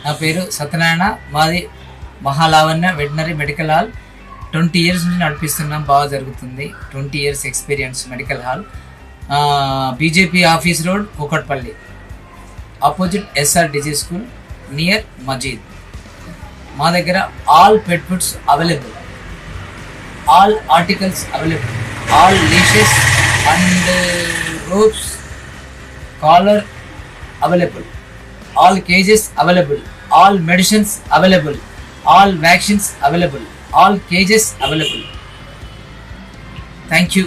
నా పేరు సత్యనారాయణ. మాది Mahalavanya veterinary medical hall. 20 years నుంచి నడిపిస్తున్నాం. బాగా జరుగుతుంది. 20 years experience medical hall. BJP office road, Kukatpally, opposite SR digi school, near మజీద్. మా దగ్గర all pet foods available, all articles available, all leashes and ropes, collar available, all cages available, all medicines available, all vaccines available, all cages available. Thank you.